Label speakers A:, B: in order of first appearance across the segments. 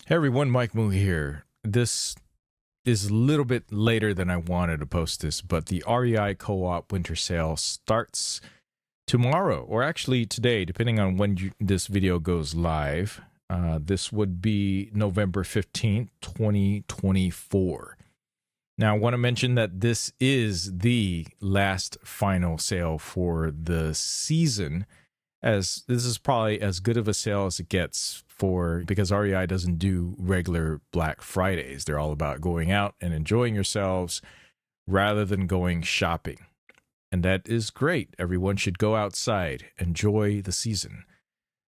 A: Hey everyone, Mike Moo here. This is a little bit later than I wanted to post this, but the REI Co-op winter sale starts tomorrow, or actually today, depending on when this video goes live. This would be November 15th, 2024. Now, I want to mention that this is the last final sale for the season, as this is probably as good of a sale as it gets because REI doesn't do regular Black Fridays. They're all about going out and enjoying yourselves rather than going shopping. And that is great. Everyone should go outside, enjoy the season.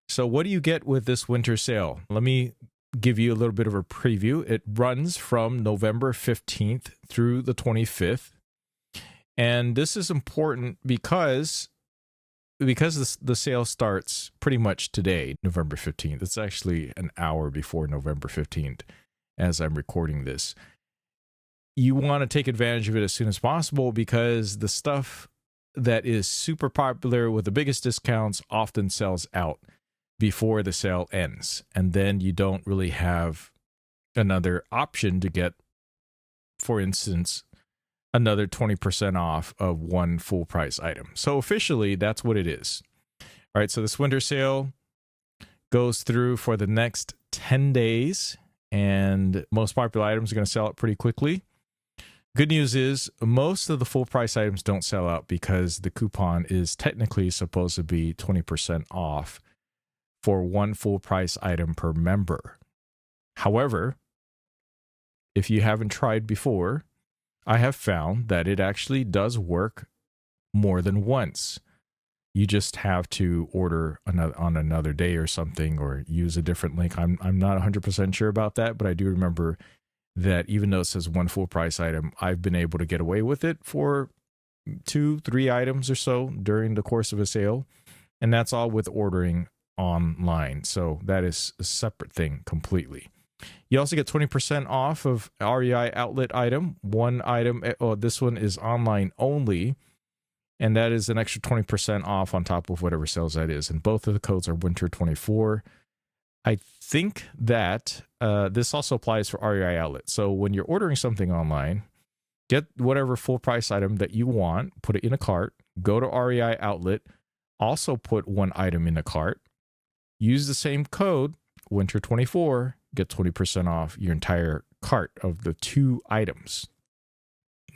A: So what do you get with this winter sale? Let me give you a little bit of a preview. It runs from November 15th through the 25th. And this is important because the sale starts pretty much today, November 15th. It's actually an hour before November 15th as I'm recording this. You want to take advantage of it as soon as possible because the stuff that is super popular with the biggest discounts often sells out before the sale ends. And then you don't really have another option to get, for instance, another 20% off of one full price item. So officially, that's what it is. All right, so this winter sale goes through for the next 10 days, and most popular items are going to sell out pretty quickly. Good news is most of the full price items don't sell out because the coupon is technically supposed to be 20% off for one full price item per member. However, if you haven't tried before, I have found that it actually does work more than once. You just have to order on another day or something, or use a different link. I'm not 100% sure about that, but I do remember that even though it says one full price item, I've been able to get away with it for 2-3 items or so during the course of a sale. And that's all with ordering online. So that is a separate thing completely. You also get 20% off of REI outlet item. One item, this one is online only, and that is an extra 20% off on top of whatever sales that is. And both of the codes are winter24. I think that this also applies for REI outlet. So when you're ordering something online, get whatever full price item that you want, put it in a cart, go to REI outlet, also put one item in a cart, use the same code, winter24, get 20% off your entire cart of the 2 items.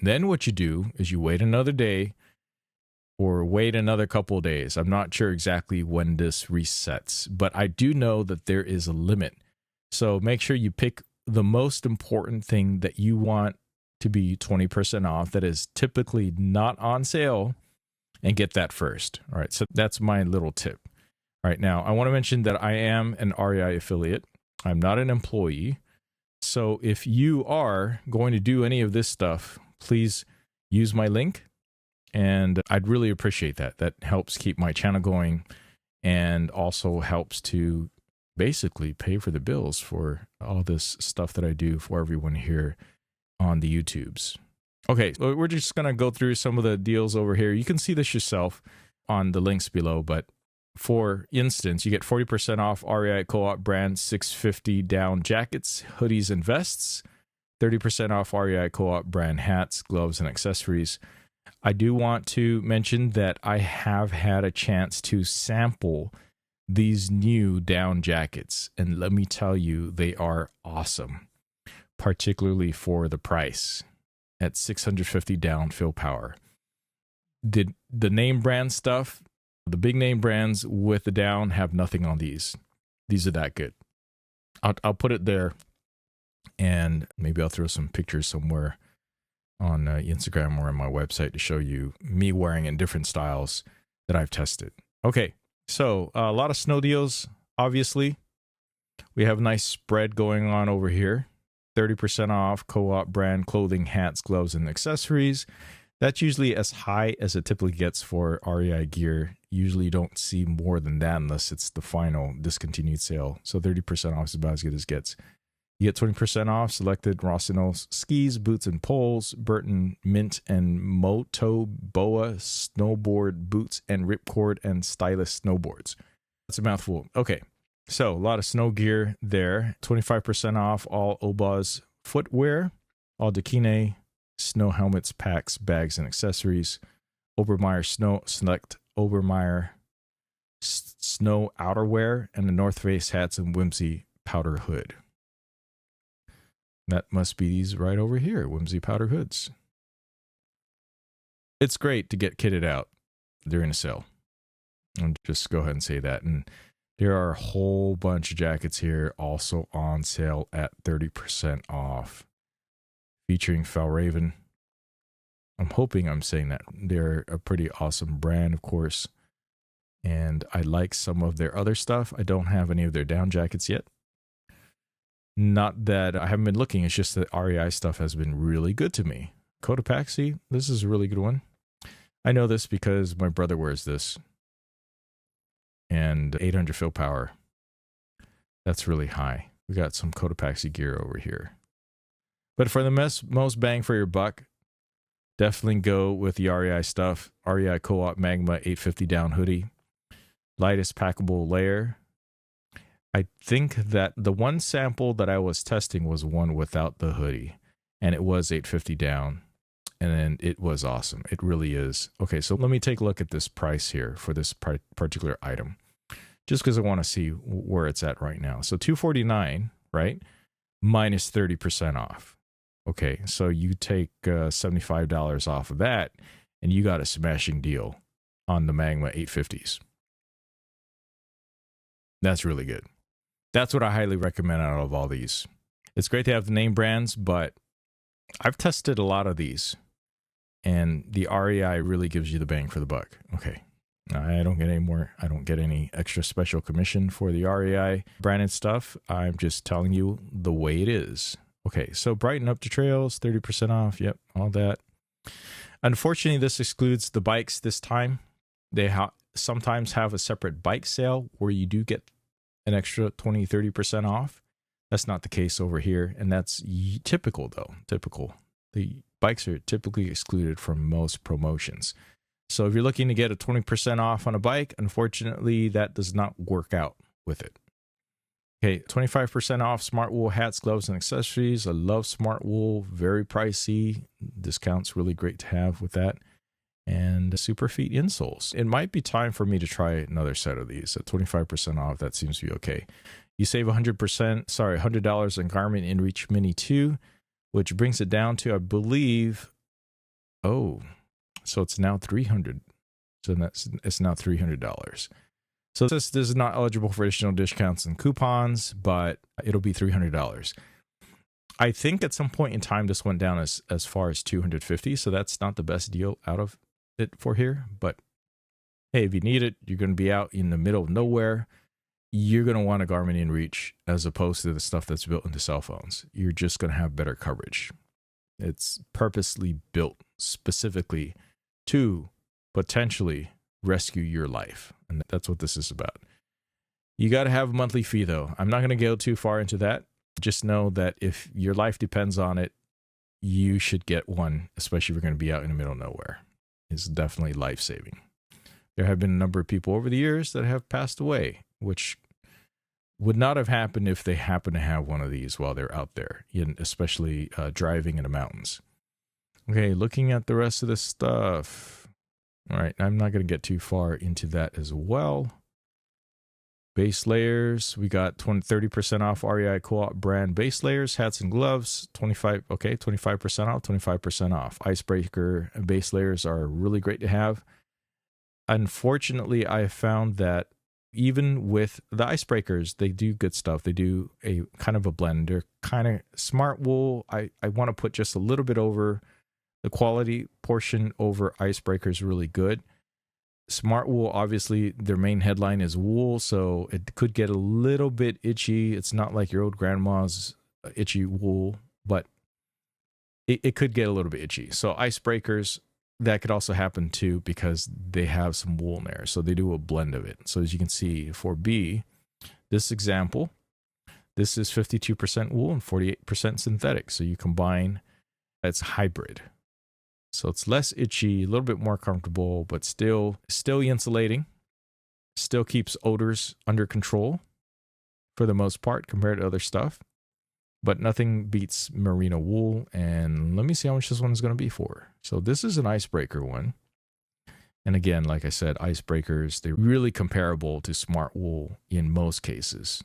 A: Then what you do is you wait another day or wait another couple of days. I'm not sure exactly when this resets, but I do know that there is a limit. So make sure you pick the most important thing that you want to be 20% off that is typically not on sale and get that first. All right, so that's my little tip. All right, now I want to mention that I am an REI affiliate. I'm not an employee. So if you are going to do any of this stuff, please use my link. And I'd really appreciate that. That helps keep my channel going and also helps to basically pay for the bills for all this stuff that I do for everyone here on the YouTubes. Okay, so we're just going to go through some of the deals over here. You can see this yourself on the links below, but for instance, you get 40% off REI Co-op brand 650 down jackets, hoodies, and vests. 30% off REI Co-op brand hats, gloves, and accessories. I do want to mention that I have had a chance to sample these new down jackets, and let me tell you, they are awesome, particularly for the price at 650 down fill power. The name brand stuff, the big name brands with the down have nothing on these. These are that good. I'll put it there, and maybe I'll throw some pictures somewhere on Instagram or on my website to show you me wearing in different styles that I've tested. Okay, so a lot of snow deals, obviously. We have a nice spread going on over here. 30% off Co-op brand clothing, hats, gloves, and accessories. That's usually as high as it typically gets for REI gear. Usually you don't see more than that unless it's the final discontinued sale. So 30% off is about as good as it gets. You get 20% off selected Rossignol skis, boots, and poles, Burton Mint and Moto Boa snowboard boots, and Ripcord and Stylus snowboards. That's a mouthful. Okay, So a lot of snow gear there. 25% off all Oboz footwear, all Dakine snow helmets, packs, bags, and accessories. Obermeyer snow select Obermeyer snow outerwear, and the North Face hats and Whimsy powder hood. That must be these right over here, Whimsy powder hoods. It's great to get kitted out during a sale. I'll just go ahead and say that. And there are a whole bunch of jackets here also on sale at 30% off, featuring Fjallraven. I'm hoping I'm saying that. They're a pretty awesome brand, of course. And I like some of their other stuff. I don't have any of their down jackets yet. Not that I haven't been looking. It's just that REI stuff has been really good to me. Cotopaxi, this is a really good one. I know this because my brother wears this. And 800 fill power. That's really high. We got some Cotopaxi gear over here. But for the most bang for your buck, definitely go with the REI stuff. REI Co-op Magma 850 down hoodie. Lightest packable layer. I think that the one sample that I was testing was one without the hoodie. And it was 850 down. And then it was awesome. It really is. Okay, so let me take a look at this price here for this particular item. Just because I want to see where it's at right now. So $249, right? Minus 30% off. Okay, so you take $75 off of that, and you got a smashing deal on the Magma 850s. That's really good. That's what I highly recommend out of all these. It's great to have the name brands, but I've tested a lot of these, and the REI really gives you the bang for the buck. Okay, I don't get any more. I don't get any extra special commission for the REI branded stuff. I'm just telling you the way it is. Okay, so brighten up the trails, 30% off. Yep, all that. Unfortunately, this excludes the bikes this time. They sometimes have a separate bike sale where you do get an extra 20-30% off. That's not the case over here, and that's typical, though. Typical. The bikes are typically excluded from most promotions. So if you're looking to get a 20% off on a bike, unfortunately, that does not work out with it. Okay, 25% off Smart Wool hats, gloves, and accessories. I love Smart Wool. Very pricey. Discounts really great to have with that. And Superfeet insoles. It might be time for me to try another set of these. At 25% off, that seems to be okay. You save $100 on Garmin InReach Mini 2, which brings it down to, I believe, so it's now $300. So it's now $300. So this is not eligible for additional discounts and coupons, but it'll be $300. I think at some point in time this went down as far as $250, so that's not the best deal out of it for here. But hey, if you need it, you're going to be out in the middle of nowhere. You're going to want a Garmin InReach as opposed to the stuff that's built into cell phones. You're just going to have better coverage. It's purposely built specifically to potentially rescue your life. And that's what this is about. You got to have a monthly fee, though. I'm not going to go too far into that. Just know that if your life depends on it, you should get one, especially if you're going to be out in the middle of nowhere. It's definitely life-saving. There have been a number of people over the years that have passed away, which would not have happened if they happen to have one of these while they're out there, especially driving in the mountains. Okay, looking at the rest of this stuff. All right, I'm not going to get too far into that as well. Base layers, we got 30% off REI Co-op brand base layers, hats and gloves, 25% off, 25% off. Icebreaker base layers are really great to have. Unfortunately, I found that even with the icebreakers, they do good stuff. They do a kind of a blend. They're kind of Smart Wool. I want to put just a little bit over the quality portion over icebreakers, really good. Smart Wool, obviously, their main headline is wool, so it could get a little bit itchy. It's not like your old grandma's itchy wool, but it could get a little bit itchy. So icebreakers, that could also happen too because they have some wool in there. So they do a blend of it. So as you can see for B, this example, this is 52% wool and 48% synthetic. So you combine, it's hybrid. So it's less itchy, a little bit more comfortable, but still insulating. Still keeps odors under control. for the most part compared to other stuff, but nothing beats merino wool. And let me see how much this one is going to be for. So this is an icebreaker one. And again, like I said, icebreakers, they're really comparable to smart wool in most cases.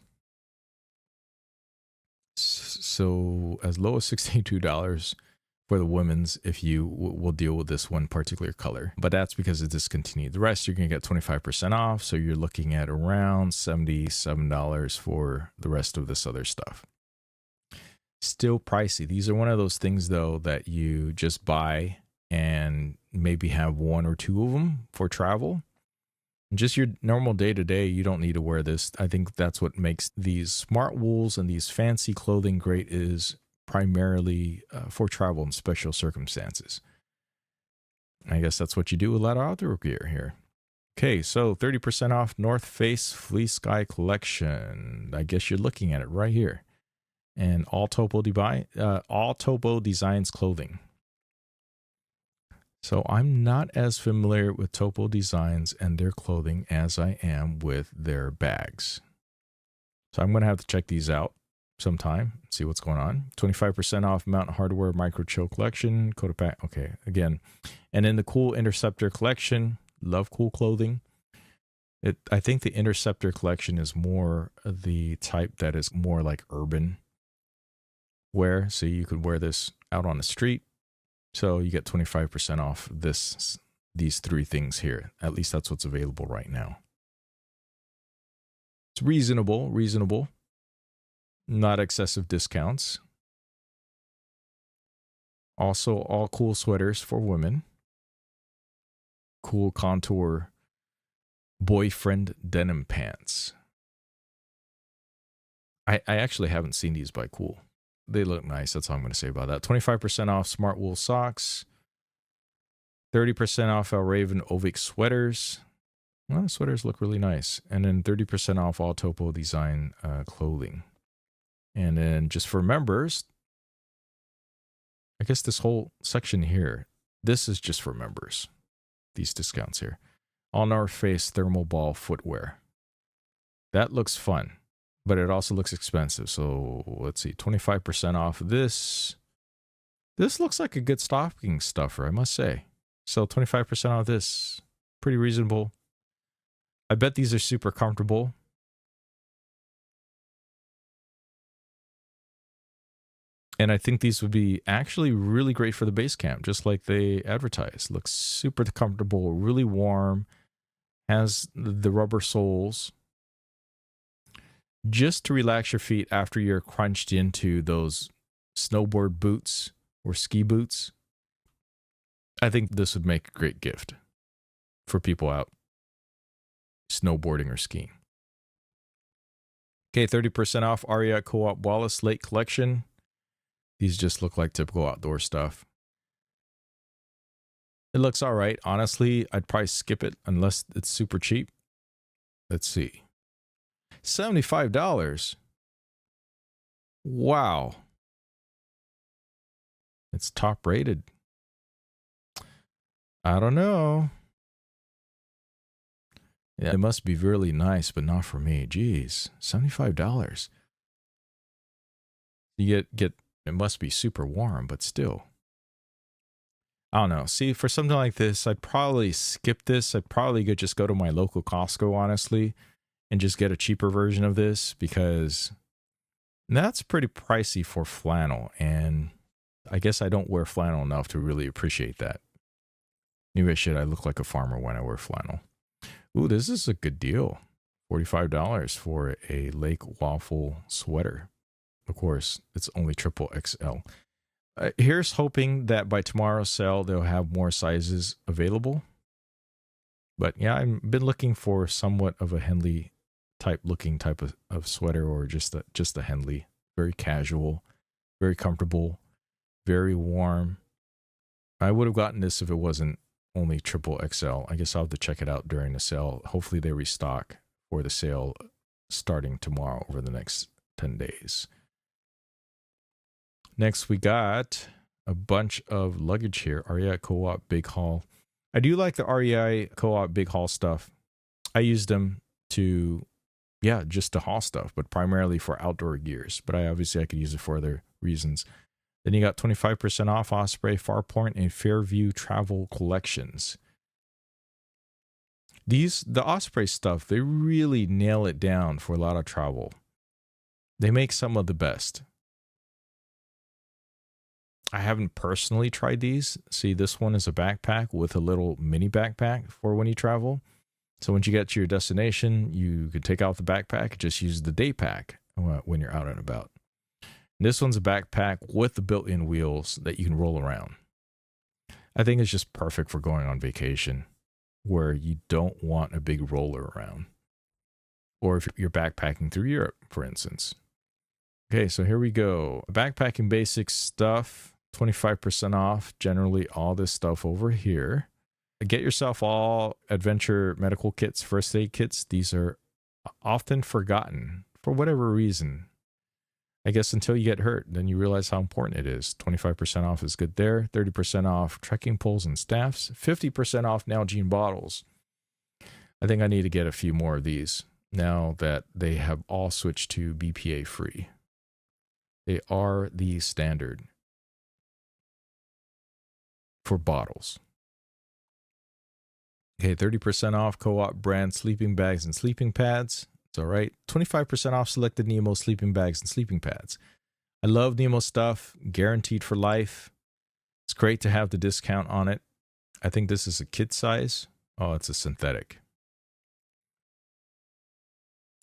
A: So as low as $62 for the women's if you will deal with this one particular color. But that's because it's discontinued. The rest, you're going to get 25% off. So you're looking at around $77 for the rest of this other stuff. Still pricey. These are one of those things, though, that you just buy and maybe have one or two of them for travel. Just your normal day-to-day, you don't need to wear this. I think that's what makes these smart wools and these fancy clothing great, is primarily for travel and special circumstances. I guess that's what you do with a lot of outdoor gear here. Okay, so 30% off North Face Fleece Sky Collection. I guess you're looking at it right here. And all Topo Designs clothing. So I'm not as familiar with Topo Designs and their clothing as I am with their bags. So I'm going to have to check these out sometime, see what's going on. 25% off Mountain Hardwear Micro Chill Collection. Pack. Okay, again. And in the Cool Interceptor Collection, love cool clothing. I think the Interceptor Collection is more the type that is more like urban wear. So you could wear this out on the street. So you get 25% off these three things here. At least that's what's available right now. It's reasonable. Not excessive discounts. Also, all cool sweaters for women. Cool contour boyfriend denim pants. I actually haven't seen these by Cool. They look nice. That's all I'm going to say about that. 25% off Smart Wool socks. 30% off Al Raven Ovic sweaters. Well, the sweaters look really nice. And then 30% off all Topo Design clothing. And then just for members, I guess this whole section here, this is just for members. These discounts here. All North Face thermal ball footwear. That looks fun. But it also looks expensive. So let's see, 25% off this. This looks like a good stocking stuffer, I must say. So 25% off this. Pretty reasonable. I bet these are super comfortable. And I think these would be actually really great for the base camp, just like they advertise. Looks super comfortable, really warm. Has the rubber soles. Just to relax your feet after you're crunched into those snowboard boots or ski boots. I think this would make a great gift for people out snowboarding or skiing. Okay, 30% off REI Co-op Wallace Lake Collection. These just look like typical outdoor stuff. It looks all right. Honestly, I'd probably skip it unless it's super cheap. Let's see. $75. Wow. It's top rated. I don't know. Yeah, it must be really nice, but not for me. Jeez, $75. You get it must be super warm, but still. I don't know. See, for something like this, I'd probably skip this. I'd probably just go to my local Costco, honestly, and just get a cheaper version of this, because that's pretty pricey for flannel. And I guess I don't wear flannel enough to really appreciate that. Maybe I look like a farmer when I wear flannel. Ooh, this is a good deal. $45 for a Lake Waffle sweater. Of course, it's only XXL. Here's hoping that by tomorrow's sale, they'll have more sizes available. But yeah, I've been looking for somewhat of a Henley type of sweater, or just a Henley. Very casual, very comfortable, very warm. I would have gotten this if it wasn't only XXL. I guess I'll have to check it out during the sale. Hopefully they restock for the sale starting tomorrow over the next 10 days. Next, we got a bunch of luggage here. REI Co-op Big Haul. I do like the REI Co-op Big Haul stuff. I use them to Yeah, just to haul stuff, but primarily for outdoor gears. But I could use it for other reasons. Then you got 25% off Osprey, Farpoint, and Fairview travel collections. The Osprey stuff, they really nail it down for a lot of travel. They make some of the best. I haven't personally tried these. See, this one is a backpack with a little mini backpack for when you travel. So once you get to your destination, you can take out the backpack and just use the day pack when you're out and about. And this one's a backpack with the built-in wheels that you can roll around. I think it's just perfect for going on vacation where you don't want a big roller around. Or if you're backpacking through Europe, for instance. Okay, so here we go. Backpacking basics stuff, 25% off. Generally, all this stuff over here. Get yourself all adventure medical kits, first aid kits. These are often forgotten for whatever reason. I guess until you get hurt, then you realize how important it is. 25% off is good there. 30% off trekking poles and staffs. 50% off Nalgene bottles. I think I need to get a few more of these now that they have all switched to BPA free. They are the standard for bottles. Okay, 30% off Co-op brand sleeping bags and sleeping pads. It's all right. 25% off selected Nemo sleeping bags and sleeping pads. I love Nemo stuff, guaranteed for life. It's great to have the discount on it. I think this is a kid size. Oh, it's a synthetic.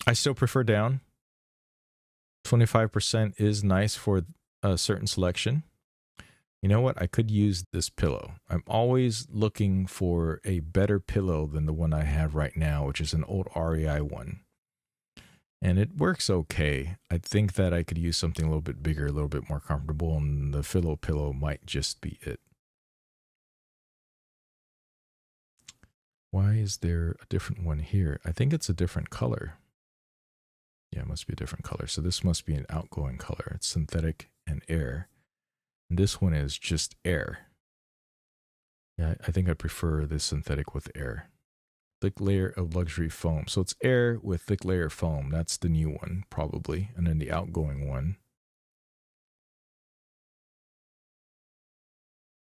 A: I still prefer down. 25% is nice for a certain selection. You know what? I could use this pillow. I'm always looking for a better pillow than the one I have right now, which is an old REI one. And it works okay. I think that I could use something a little bit bigger, a little bit more comfortable, and the Philo pillow might just be it. Why is there a different one here? I think it's a different color. Yeah, it must be a different color. So this must be an outgoing color. It's synthetic and air. And this one is just air. Yeah, I think I prefer this synthetic with air. Thick layer of luxury foam. So it's air with thick layer foam. That's the new one, probably. And then the outgoing one.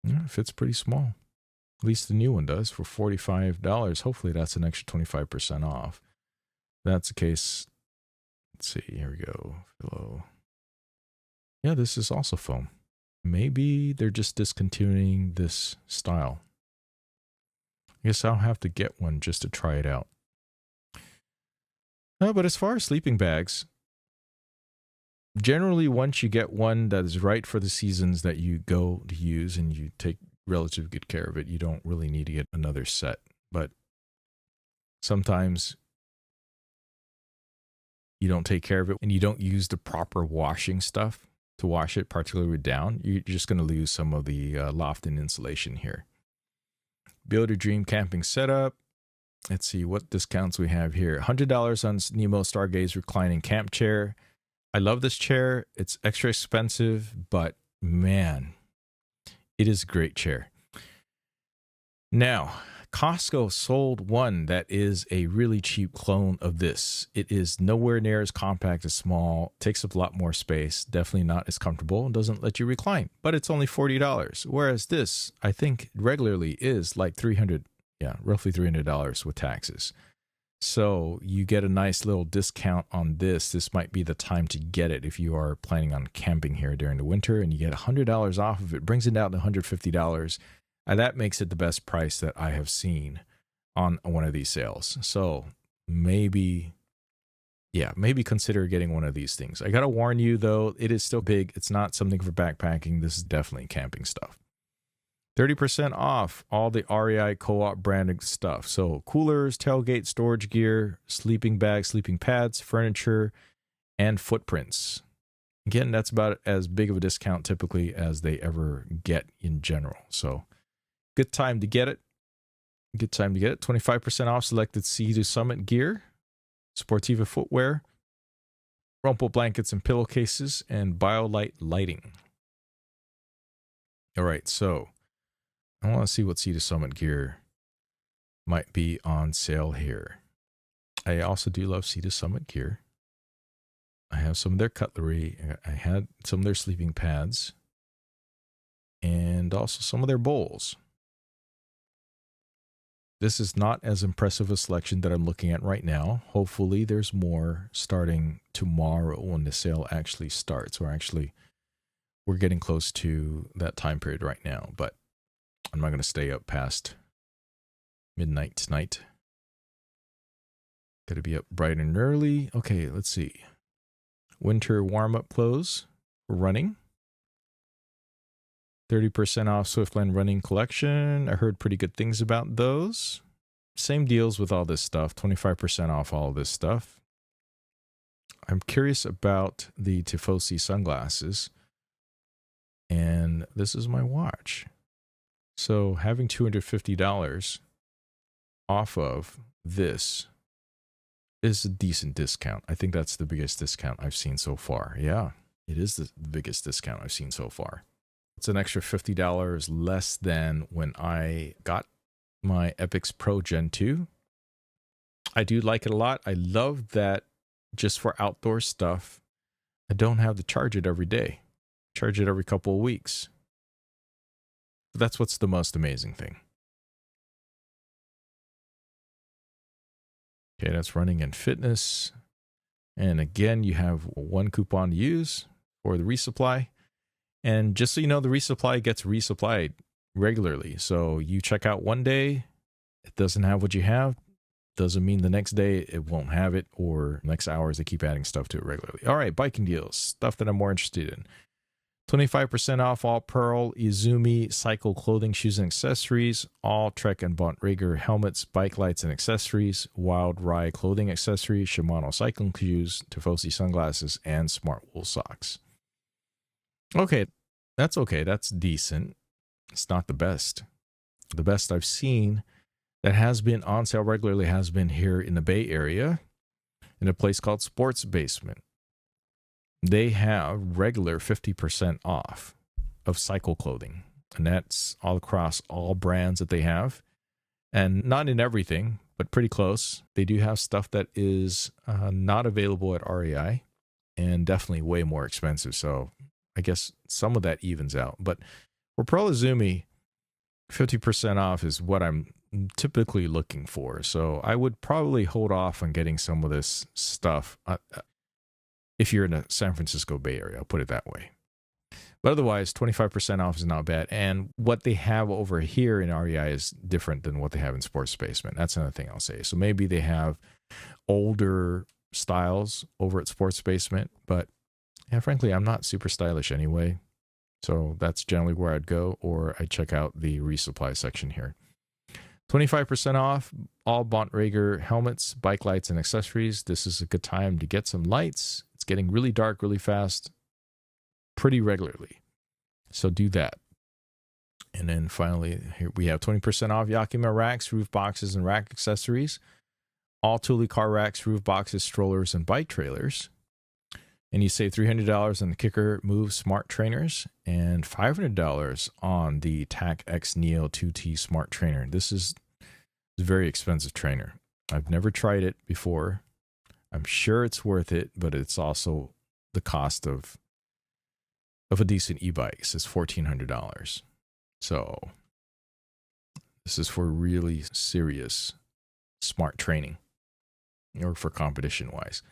A: Yeah, it fits pretty small. At least the new one does for $45. Hopefully that's an extra 25% off. If that's the case. Let's see. Here we go. Philo. Yeah, this is also foam. Maybe they're just discontinuing this style. I guess I'll have to get one just to try it out. But as far as sleeping bags, generally once you get one that is right for the seasons that you go to use and you take relatively good care of it, you don't really need to get another set. But sometimes you don't take care of it and you don't use the proper washing stuff to wash it, particularly down, you're just going to lose some of the loft and insulation here. Build your dream camping setup. Let's see what discounts we have here. $100 on Nemo Stargaze reclining camp chair. I love this chair. It's extra expensive, but man, it is a great chair. Now, Costco sold one that is a really cheap clone of this. It is nowhere near as compact as small, takes up a lot more space, definitely not as comfortable, and doesn't let you recline, but it's only $40. Whereas this, I think regularly is like roughly $300 with taxes. So you get a nice little discount on this. This might be the time to get it if you are planning on camping here during the winter, and you get $100 off of it, brings it down to $150. And that makes it the best price that I have seen on one of these sales. So maybe consider getting one of these things. I got to warn you, though, it is still big. It's not something for backpacking. This is definitely camping stuff. 30% off all the REI Co-op branded stuff. So coolers, tailgate, storage gear, sleeping bags, sleeping pads, furniture, and footprints. Again, that's about as big of a discount typically as they ever get in general. So good time to get it. 25% off selected Sea to Summit gear, Sportiva footwear, Rumple blankets and pillowcases, and BioLite lighting. All right, so I want to see what Sea to Summit gear might be on sale here. I also do love Sea to Summit gear. I have some of their cutlery. I had some of their sleeping pads. And also some of their bowls. This is not as impressive a selection that I'm looking at right now. Hopefully there's more starting tomorrow when the sale actually starts. We're getting close to that time period right now, but I'm not going to stay up past midnight tonight. Got to be up bright and early. Okay, let's see. Winter warm-up clothes for running. 30% off Swiftland running collection. I heard pretty good things about those. Same deals with all this stuff. 25% off all of this stuff. I'm curious about the Tifosi sunglasses. And this is my watch. So having $250 off of this is a decent discount. I think that's the biggest discount I've seen so far. Yeah, it is the biggest discount I've seen so far. It's an extra $50 less than when I got my Epix Pro Gen 2. I do like it a lot. I love that just for outdoor stuff, I don't have to charge it every day. Charge it every couple of weeks. That's what's the most amazing thing. Okay, that's running and fitness. And again, you have one coupon to use for the resupply. And just so you know, the resupply gets resupplied regularly. So you check out one day, it doesn't have what you have. Doesn't mean the next day it won't have it, or next hours they keep adding stuff to it regularly. All right, biking deals, stuff that I'm more interested in. 25% off all Pearl, Izumi cycle clothing, shoes, and accessories. All Trek and Bontrager helmets, bike lights, and accessories. Wild REI clothing accessories, Shimano cycling shoes, Tifosi sunglasses, and smart wool socks. Okay, that's decent. It's not the best. The best I've seen that has been on sale regularly has been here in the Bay Area in a place called Sports Basement. They have regular 50% off of cycle clothing, and that's all across all brands that they have, and not in everything, but pretty close. They do have stuff that is not available at REI and definitely way more expensive. So I guess some of that evens out. But for Pearl Izumi, 50% off is what I'm typically looking for. So I would probably hold off on getting some of this stuff if you're in the San Francisco Bay Area. I'll put it that way. But otherwise, 25% off is not bad. And what they have over here in REI is different than what they have in Sports Basement. That's another thing I'll say. So maybe they have older styles over at Sports Basement, but yeah, frankly, I'm not super stylish anyway. So that's generally where I'd go, or I'd check out the resupply section here. 25% off all Bontrager helmets, bike lights, and accessories. This is a good time to get some lights. It's getting really dark really fast, pretty regularly. So do that. And then finally, here we have 20% off Yakima racks, roof boxes, and rack accessories. All Thule car racks, roof boxes, strollers, and bike trailers. And you save $300 on the Kicker Move Smart Trainers and $500 on the TAC X Neo 2T Smart Trainer. This is a very expensive trainer. I've never tried it before. I'm sure it's worth it, but it's also the cost of a decent e-bike. It's $1,400. So this is for really serious smart training, or for competition wise.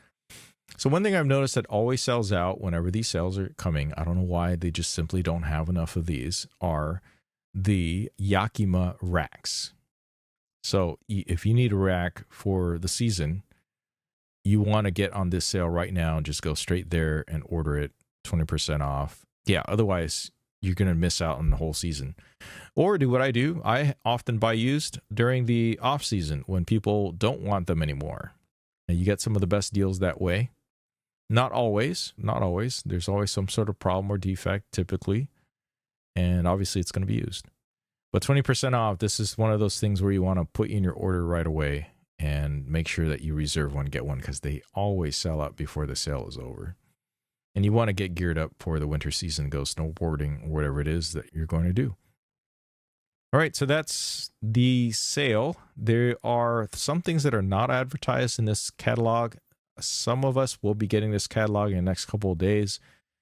A: So one thing I've noticed that always sells out whenever these sales are coming, I don't know why, they just simply don't have enough of these, are the Yakima racks. So if you need a rack for the season, you want to get on this sale right now and just go straight there and order it 20% off. Yeah, otherwise you're going to miss out on the whole season. Or do what I do. I often buy used during the off season when people don't want them anymore. And you get some of the best deals that way. Not always. There's always some sort of problem or defect typically. And obviously it's going to be used. But 20% off, this is one of those things where you want to put in your order right away and make sure that you reserve one, get one, because they always sell out before the sale is over. And you want to get geared up for the winter season, go snowboarding, or whatever it is that you're going to do. All right, so that's the sale. There are some things that are not advertised in this catalog. Some of us will be getting this catalog in the next couple of days.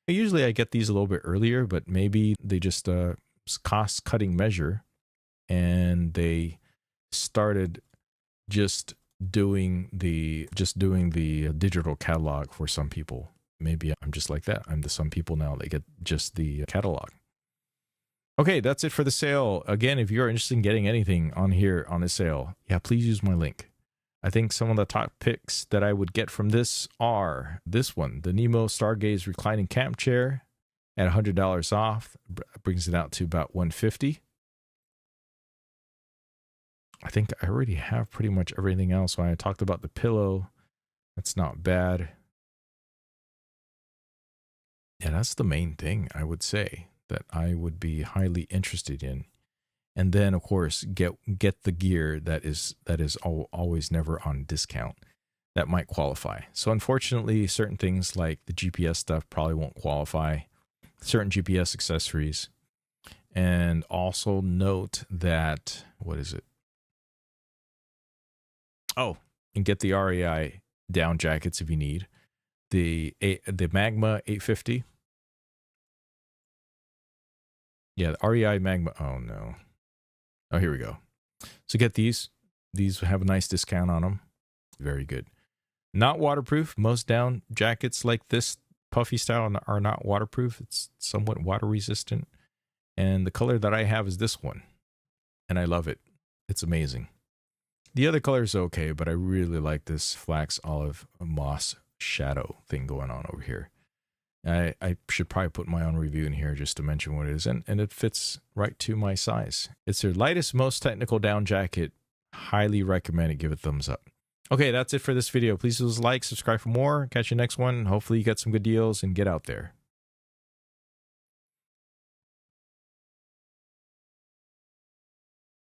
A: Usually I get these a little bit earlier, but maybe they just cost-cutting measure, and they started just doing the digital catalog for some people. Maybe I'm just like that. I'm the some people now that get just the catalog. Okay, that's it for the sale. Again, if you're interested in getting anything on here on the sale, yeah, please use my link. I think some of the top picks that I would get from this are this one, the Nemo Stargaze reclining camp chair at $100 off, brings it out to about $150. I think I already have pretty much everything else. When I talked about the pillow, that's not bad. Yeah, that's the main thing I would say that I would be highly interested in. And then, of course, get the gear that is always never on discount. That might qualify. So unfortunately, certain things like the GPS stuff probably won't qualify. Certain GPS accessories. And also note that, what is it? Oh, and get the REI down jackets if you need. The Magma 850. Yeah, the REI Magma. Oh, no. Oh, here we go. So get these. These have a nice discount on them. Very good. Not waterproof. Most down jackets like this puffy style are not waterproof. It's somewhat water resistant. And the color that I have is this one. And I love it. It's amazing. The other color is okay, but I really like this flax olive moss shadow thing going on over here. I should probably put my own review in here just to mention what it is. And it fits right to my size. It's their lightest, most technical down jacket. Highly recommend it. Give it a thumbs up. Okay, that's it for this video. Please like, subscribe for more. Catch you next one. Hopefully you get some good deals and get out there.